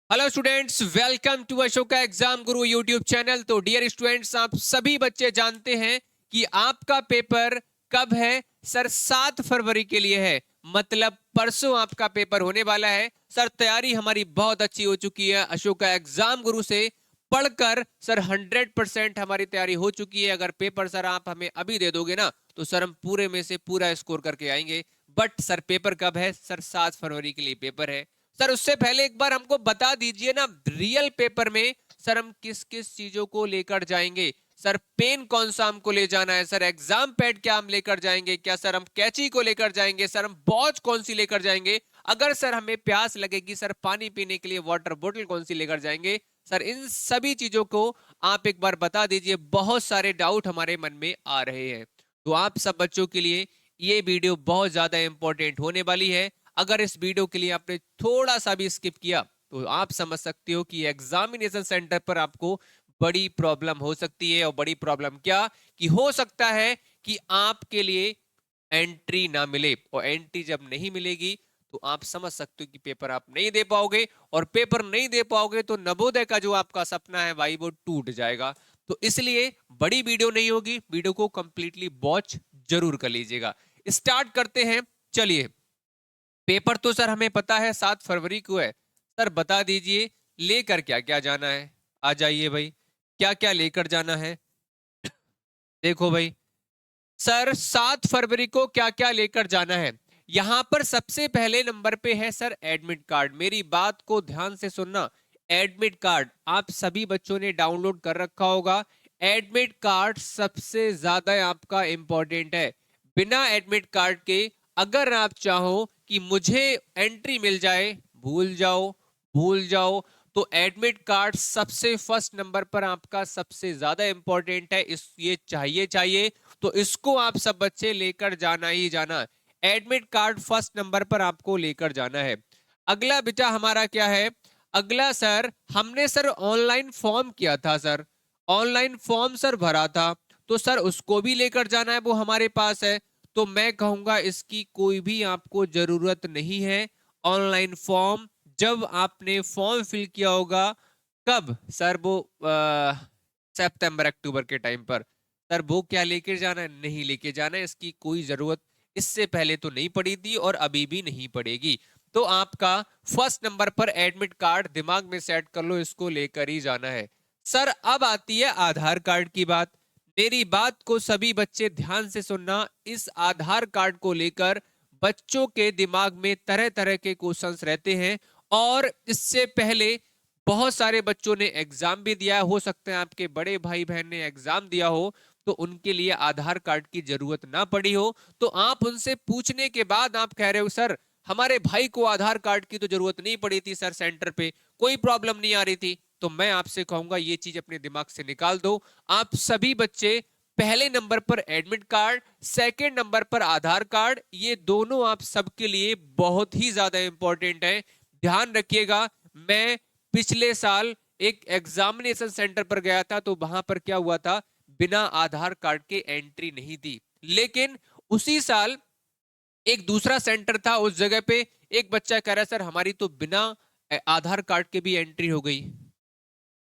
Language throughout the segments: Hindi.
Hello students, welcome to Ashoka exam Guru YouTube channel. तो डियर स्टूडेंट्स, आप सभी बच्चे जानते हैं कि आपका पेपर कब है। सर 7 फरवरी के लिए है, मतलब परसों आपका पेपर होने वाला है। सर तैयारी हमारी बहुत अच्छी हो चुकी है अशोका एग्जाम गुरु से पढ़कर। सर 100% हमारी तैयारी हो चुकी है। अगर पेपर सर आप हमें अभी दे दोगे ना तो सर हम पूरे में से पूरा स्कोर करके आएंगे। बट सर पेपर कब है? सर 7 फरवरी के लिए पेपर है। सर उससे पहले एक बार हमको बता दीजिए ना, रियल पेपर में सर हम किस किस चीजों को लेकर जाएंगे। सर पेन कौन सा हमको ले जाना है? सर एग्जाम पैड क्या हम लेकर जाएंगे? क्या सर हम कैंची को लेकर जाएंगे? सर हम वॉच कौन सी लेकर जाएंगे? अगर सर हमें प्यास लगेगी सर पानी पीने के लिए वाटर बोतल कौन सी लेकर जाएंगे? सर इन सभी चीजों को आप एक बार बता दीजिए। बहुत सारे डाउट हमारे मन में आ रहे हैं, तो आप सब बच्चों के लिए ये वीडियो बहुत ज्यादा इंपॉर्टेंट होने वाली है। अगर इस वीडियो के लिए आपने थोड़ा सा भी स्किप किया तो आप समझ सकते हो कि एग्जामिनेशन सेंटर पर आपको बड़ी प्रॉब्लम हो सकती है। और बड़ी प्रॉब्लम क्या कि हो सकता है कि आपके लिए एंट्री ना मिले, और एंट्री जब नहीं मिलेगी तो आप समझ सकते हो कि पेपर आप नहीं दे पाओगे। और पेपर नहीं दे पाओगे तो नवोदय का जो आपका सपना है भाई वो टूट जाएगा। तो इसलिए बड़ी वीडियो नहीं होगी, वीडियो को कंप्लीटली वॉच जरूर कर लीजिएगा। स्टार्ट करते हैं, चलिए। पेपर तो सर हमें पता है 7 फरवरी को है। सर बता दीजिए लेकर क्या क्या जाना है। आ जाइए भाई, क्या क्या लेकर जाना है। देखो भाई, सर 7 फरवरी को क्या क्या लेकर जाना है। यहां पर सबसे पहले नंबर पे है सर एडमिट कार्ड। मेरी बात को ध्यान से सुनना। एडमिट कार्ड आप सभी बच्चों ने डाउनलोड कर रखा होगा। एडमिट कार्ड सबसे ज्यादा आपका इंपॉर्टेंट है। बिना एडमिट कार्ड के अगर आप चाहो कि मुझे एंट्री मिल जाए, भूल जाओ, भूल जाओ। तो एडमिट कार्ड सबसे फर्स्ट नंबर पर आपका सबसे ज्यादा इंपॉर्टेंट है। इस ये चाहिए चाहिए, तो इसको आप सब बच्चे लेकर जाना ही जाना। एडमिट कार्ड फर्स्ट नंबर पर आपको लेकर जाना है। अगला बेटा हमारा क्या है? अगला सर हमने सर ऑनलाइन फॉर्म किया था सर, ऑनलाइन फॉर्म सर भरा था, तो सर उसको भी लेकर जाना है, वो हमारे पास है। तो मैं कहूंगा इसकी कोई भी आपको जरूरत नहीं है। ऑनलाइन फॉर्म जब आपने फॉर्म फिल किया होगा, कब सर? वो सितंबर अक्टूबर के टाइम पर। सर वो क्या लेके जाना है? नहीं लेके जाना है, इसकी कोई जरूरत इससे पहले तो नहीं पड़ी थी और अभी भी नहीं पड़ेगी। तो आपका फर्स्ट नंबर पर एडमिट कार्ड दिमाग में सेट कर लो, इसको लेकर ही जाना है। सर अब आती है आधार कार्ड की बात। मेरी बात को सभी बच्चे ध्यान से सुनना। इस आधार कार्ड को लेकर बच्चों के दिमाग में तरह तरह के क्वेश्चंस रहते हैं, और इससे पहले बहुत सारे बच्चों ने एग्जाम भी दिया है। हो सकता है आपके बड़े भाई बहन ने एग्जाम दिया हो तो उनके लिए आधार कार्ड की जरूरत ना पड़ी हो। तो आप उनसे पूछने के बाद आप कह रहे हो सर हमारे भाई को आधार कार्ड की तो जरूरत नहीं पड़ी थी सर, सेंटर पे कोई प्रॉब्लम नहीं आ रही थी। तो मैं आपसे कहूंगा ये चीज अपने दिमाग से निकाल दो। आप सभी बच्चे पहले नंबर पर एडमिट कार्ड, सेकेंड नंबर पर आधार कार्ड, ये दोनों आप सबके लिए बहुत ही ज्यादा इंपॉर्टेंट है। ध्यान रखिएगा। मैं पिछले साल एक एग्जामिनेशन सेंटर पर गया था, तो वहां पर क्या हुआ था, बिना आधार कार्ड के एंट्री नहीं थी। लेकिन उसी साल एक दूसरा सेंटर था, उस जगह पे एक बच्चा कह रहा है सर हमारी तो बिना आधार कार्ड के भी एंट्री हो गई,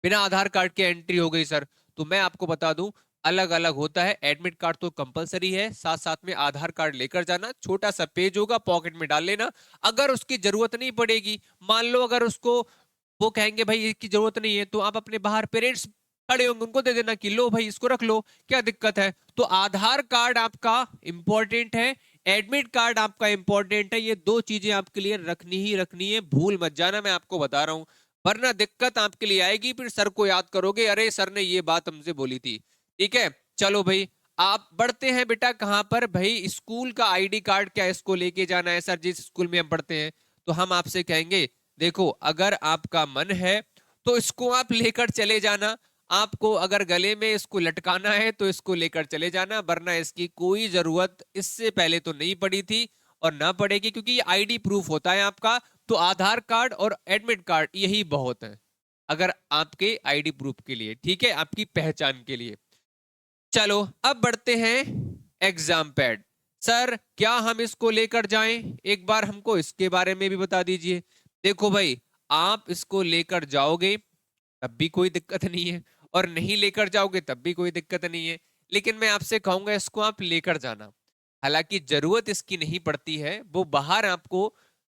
बिना आधार कार्ड के एंट्री हो गई सर। तो मैं आपको बता दूं अलग अलग होता है। एडमिट कार्ड तो कंपलसरी है, साथ साथ में आधार कार्ड लेकर जाना। छोटा सा पेज होगा, पॉकेट में डाल लेना। अगर उसकी जरूरत नहीं पड़ेगी, मान लो अगर उसको वो कहेंगे भाई इसकी जरूरत नहीं है, तो आप अपने बाहर पेरेंट्स खड़े होंगे उनको दे देना कि लो भाई इसको रख लो, क्या दिक्कत है। तो आधार कार्ड आपका इंपॉर्टेंट है, एडमिट कार्ड आपका इंपॉर्टेंट है। ये दो चीजें आपके लिए रखनी ही रखनी है, भूल मत जाना, मैं आपको बता रहा हूं। वरना दिक्कत आपके लिए आएगी, फिर सर को याद करोगे अरे सर ने ये बात हमसे बोली थी। ठीक है, चलो भाई आप बढ़ते हैं बेटा कहां पर भाई, स्कूल का आईडी कार्ड क्या इसको लेके जाना है सर जिस स्कूल में हम पढ़ते हैं। तो हम आपसे कहेंगे देखो अगर आपका मन है तो इसको आप लेकर चले जाना। आपको अगर गले में इसको लटकाना है तो इसको लेकर चले जाना, वरना इसकी कोई जरूरत इससे पहले तो नहीं पड़ी थी और ना पड़ेगी, क्योंकि ये आईडी प्रूफ होता है आपका। तो आधार कार्ड और एडमिट कार्ड यही बहुत है अगर आपके आईडी प्रूफ के लिए, ठीक है, आपकी पहचान के लिए। चलो अब बढ़ते हैं एग्जाम पैड। सर क्या हम इसको लेकर जाएं? एक बार हमको इसके बारे में भी बता दीजिए। देखो भाई, आप इसको लेकर जाओगे तब भी कोई दिक्कत नहीं है, और नहीं लेकर जाओगे तब भी कोई दिक्कत नहीं है। लेकिन मैं आपसे कहूंगा इसको आप लेकर जाना। हालांकि जरूरत इसकी नहीं पड़ती है, वो बाहर आपको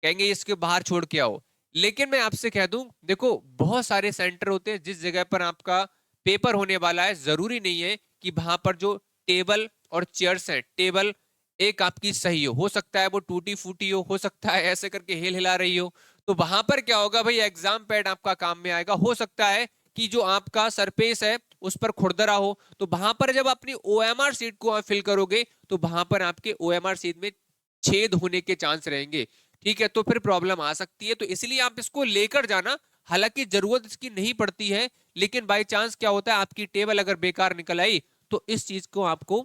कहेंगे इसके बाहर छोड़ के आओ। लेकिन मैं आपसे कह दूं, देखो बहुत सारे सेंटर होते हैं जिस जगह पर आपका पेपर होने वाला है, जरूरी नहीं है कि वहां पर जो टेबल और चेयर्स हैं, टेबल एक आपकी सही हो सकता है वो टूटी फूटी हो सकता है ऐसे करके हिल हिला रही हो। तो वहां पर क्या होगा भाई, एग्जाम पैड आपका काम में आएगा। हो सकता है कि जो आपका सरफेस है उस पर खुरदरा हो, तो वहां पर जब अपनी ओएमआर सीट को आप फिल करोगे तो वहां पर आपके ओएमआर सीट में छेद होने के चांस रहेंगे। ठीक है, तो फिर प्रॉब्लम आ सकती है। तो इसलिए आप इसको लेकर जाना। हालांकि जरूरत इसकी नहीं पड़ती है, लेकिन बाई चांस क्या होता है आपकी टेबल अगर बेकार निकल आई तो इस चीज को आपको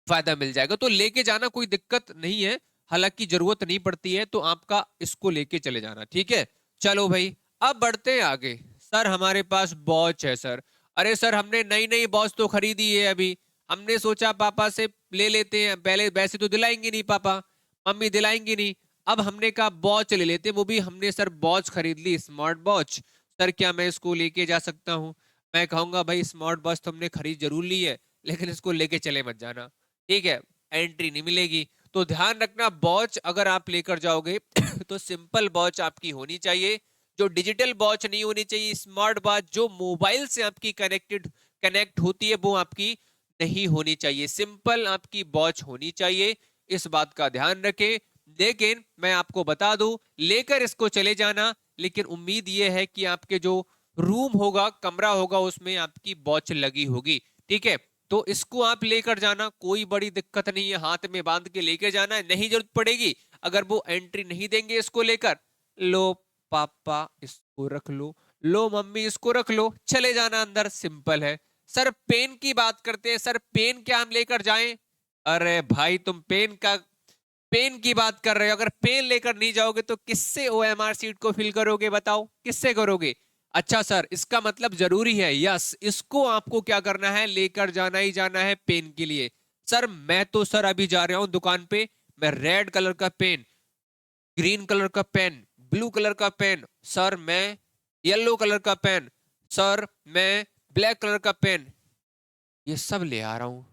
फायदा मिल जाएगा। तो लेके जाना, कोई दिक्कत नहीं है। हालांकि जरूरत नहीं पड़ती है तो आपका इसको लेके चले जाना, ठीक है। चलो भाई, अब बढ़ते हैं आगे। सर हमारे पास वॉच है सर। अरे सर हमने नई नई वॉच तो खरीदी है अभी, हमने सोचा पापा से ले लेते हैं, पहले वैसे तो दिलाएंगे नहीं पापा, मम्मी दिलाएंगी नहीं। अब हमने कहा वॉच ले लेते, वो भी हमने सर वॉच खरीद ली, स्मार्ट वॉच। सर क्या मैं इसको लेके जा सकता हूँ? मैं कहूंगा भाई स्मार्ट वॉच तुमने खरीद जरूर ली है, लेकिन इसको लेके चले मत जाना, ठीक है, एंट्री नहीं मिलेगी। तो ध्यान रखना, वॉच अगर आप लेकर जाओगे तो सिंपल वॉच आपकी होनी चाहिए, जो डिजिटल वॉच नहीं होनी चाहिए। स्मार्ट वॉच जो मोबाइल से आपकी कनेक्ट होती है वो आपकी नहीं होनी चाहिए, सिंपल आपकी वॉच होनी चाहिए। इस बात का ध्यान रखें। लेकिन मैं आपको बता दूं, लेकर इसको चले जाना, लेकिन उम्मीद यह है कि आपके जो रूम होगा, कमरा होगा, उसमें आपकी वॉच लगी होगी, ठीक है। तो इसको आप लेकर जाना, कोई बड़ी दिक्कत नहीं है, हाथ में बांध के लेकर जाना है। नहीं जरूरत पड़ेगी अगर वो एंट्री नहीं देंगे इसको लेकर, लो पापा इसको रख लो मम्मी इसको रख लो, चले जाना अंदर, सिंपल है। सर पेन की बात करते हैं, सर पेन क्या हम लेकर जाएं? अरे भाई तुम पेन की बात कर रहे हो, अगर पेन लेकर नहीं जाओगे तो किससे ओएमआर सीट को फिल करोगे, बताओ किससे करोगे? अच्छा सर, इसका मतलब जरूरी है, यस, इसको आपको क्या करना है, लेकर जाना ही जाना है पेन के लिए। सर मैं तो सर अभी जा रहा हूं दुकान पे, मैं रेड कलर का पेन, ग्रीन कलर का पेन, ब्लू कलर का पेन, सर मैं येलो कलर का पेन, सर मैं ब्लैक कलर का पेन, ये सब ले आ रहा हूं।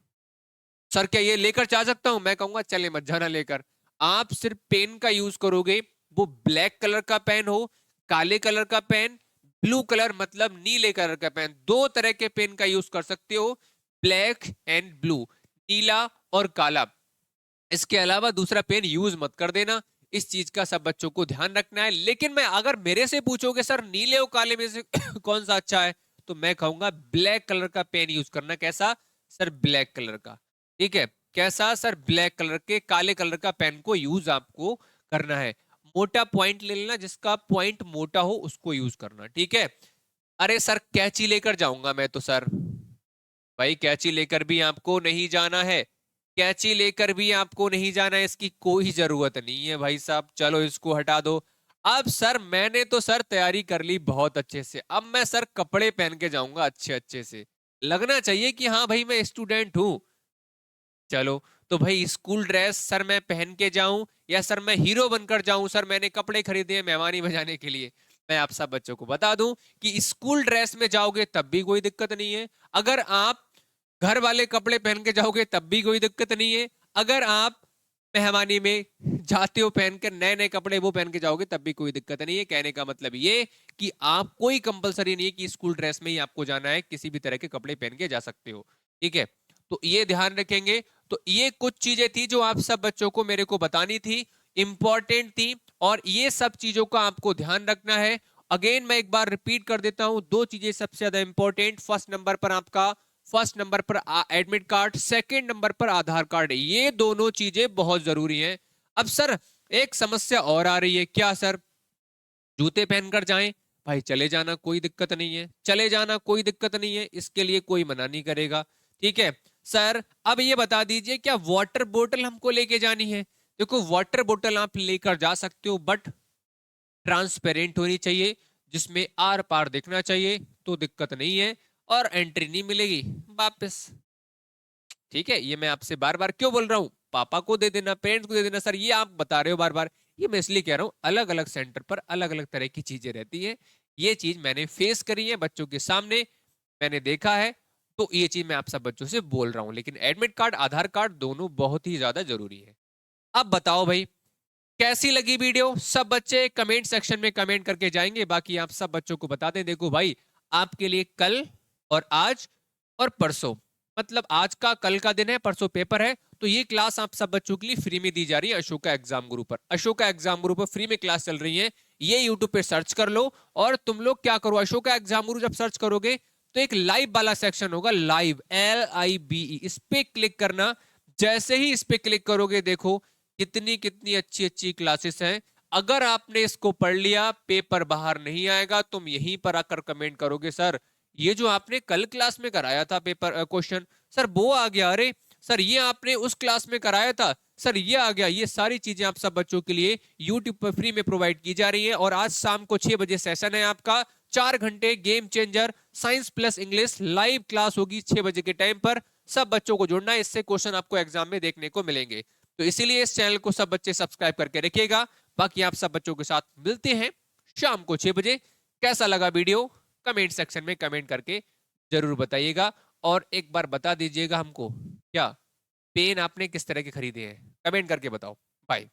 सर क्या ये लेकर जा सकता हूं? मैं कहूंगा चले मत जाना लेकर। आप सिर्फ पेन का यूज करोगे, वो ब्लैक कलर का पेन हो, काले कलर का पेन, ब्लू कलर मतलब नीले कलर का पेन, दो तरह के पेन का यूज कर सकते हो, ब्लैक एंड ब्लू, नीला और काला। इसके अलावा दूसरा पेन यूज मत कर देना। इस चीज का सब बच्चों को ध्यान रखना है। लेकिन मैं अगर मेरे से पूछोगे सर नीले और काले में से कौन सा अच्छा है, तो मैं कहूंगा ब्लैक कलर का पेन यूज करना। कैसा? सर ब्लैक कलर का, ठीक है। कैसा? सर ब्लैक कलर के, काले कलर का पेन को यूज आपको करना है। मोटा पॉइंट ले लेना, जिसका पॉइंट मोटा हो उसको यूज करना, ठीक है। अरे सर कैंची लेकर जाऊंगा मैं तो सर। भाई कैंची लेकर भी आपको नहीं जाना है, कैंची लेकर भी आपको नहीं जाना है, इसकी कोई जरूरत नहीं है भाई साहब, चलो इसको हटा दो। अब सर मैंने तो सर तैयारी कर ली बहुत अच्छे से, अब मैं सर कपड़े पहन के जाऊंगा अच्छे अच्छे से, लगना चाहिए कि हाँ भाई मैं स्टूडेंट हूं। चलो, तो भाई स्कूल ड्रेस सर मैं पहन के जाऊं या सर मैं हीरो बनकर जाऊं? सर मैंने कपड़े खरीदे हैं मेहमानी बजाने के लिए। मैं आप सब बच्चों को बता दूं कि स्कूल ड्रेस में जाओगे तब भी कोई दिक्कत नहीं है, अगर आप घर वाले कपड़े पहन के जाओगे तब भी कोई दिक्कत नहीं है, अगर आप मेहमानी में जाते हो पहन कर नए नए कपड़े वो पहन के जाओगे तब भी कोई दिक्कत नहीं है। कहने का मतलब ये कि आप कोई कंपलसरी नहीं है कि स्कूल ड्रेस में ही आपको जाना है, किसी भी तरह के कपड़े पहन के जा सकते हो, ठीक है। तो ये ध्यान रखेंगे। तो ये कुछ चीजें थी जो आप सब बच्चों को मेरे को बतानी थी, इंपॉर्टेंट थी, और ये सब चीजों का आपको ध्यान रखना है। अगेन मैं एक बार रिपीट कर देता हूं, दो चीजें सबसे ज्यादा इंपॉर्टेंट, फर्स्ट नंबर पर एडमिट कार्ड, सेकंड नंबर पर आधार कार्ड, ये दोनों चीजें बहुत जरूरी हैं। अब सर एक समस्या और आ रही है, क्या सर? जूते पहनकर जाएं? भाई चले जाना, कोई दिक्कत नहीं है, चले जाना कोई दिक्कत नहीं है, इसके लिए कोई मना नहीं करेगा, ठीक है। सर अब ये बता दीजिए, क्या वाटर बोतल हमको लेके जानी है? देखो वाटर बोतल आप लेकर जा सकते हो, बट ट्रांसपेरेंट होनी चाहिए, जिसमें आर पार दिखना चाहिए, तो दिक्कत नहीं है, और एंट्री नहीं मिलेगी वापस, ठीक है। ये मैं आपसे बार बार क्यों बोल रहा हूं, पापा को दे देना, पेरेंट्स को दे देना, सर ये आप बता रहे हो बार बार, ये मैं इसलिए कह रहा हूँ, अलग अलग सेंटर पर अलग अलग तरह की चीजें रहती हैं। ये चीज मैंने फेस करी है बच्चों के सामने, मैंने देखा है, तो ये चीज मैं आप सब बच्चों से बोल रहा हूँ। लेकिन एडमिट कार्ड, आधार कार्ड दोनों बहुत ही ज्यादा जरूरी है। अब बताओ भाई, कैसी लगी वीडियो? सब बच्चे कमेंट सेक्शन में कमेंट करके जाएंगे। बाकी आप सब बच्चों को बता दें, देखो भाई, आपके लिए कल और आज और परसों, मतलब आज का कल का दिन है, परसों पेपर है, तो ये क्लास आप सब बच्चों के लिए फ्री में दी जा रही है अशोका एग्जाम गुरु पर। अशोका एग्जाम गुरु पर फ्री में क्लास चल रही है, ये यूट्यूब पे सर्च कर लो। और तुम लोग क्या करो, अशोका एग्जाम गुरु जब सर्च करोगे तो एक लाइव वाला सेक्शन होगा, लाइव, LIVE, इस पे क्लिक करना। जैसे ही इस पे क्लिक करोगे, देखो कितनी कितनी अच्छी अच्छी क्लासेस हैं। अगर आपने इसको पढ़ लिया, पेपर बाहर नहीं आएगा, तुम यहीं पर आकर कमेंट करोगे, सर ये जो आपने कल क्लास में कराया था पेपर क्वेश्चन, सर वो आ गया। अरे सर ये आपने उस क्लास में कराया था, सर ये आ गया। ये सारी चीजें आप सब बच्चों के लिए यूट्यूब पर फ्री में प्रोवाइड की जा रही है। और आज शाम को 6 बजे सेशन है आपका, 4 घंटे game changer science plus English live class होगी 6 बजे के टाइम पर। सब बच्चों को जुड़ना है, इससे क्वेश्चन आपको एग्जाम में देखने को मिलेंगे। तो इसीलिए इस चैनल को सब बच्चे सब्सक्राइब करके रखिएगा। बाकी आप सब बच्चों के साथ मिलते हैं शाम को 6 बजे। कैसा लगा वीडियो, कमेंट सेक्शन में कमेंट करके जरूर बताइएगा। और एक बार बता दीजिएगा हमको, क्या पेन आपने किस तरह के खरीदे हैं, कमेंट करके बताओ। बाय।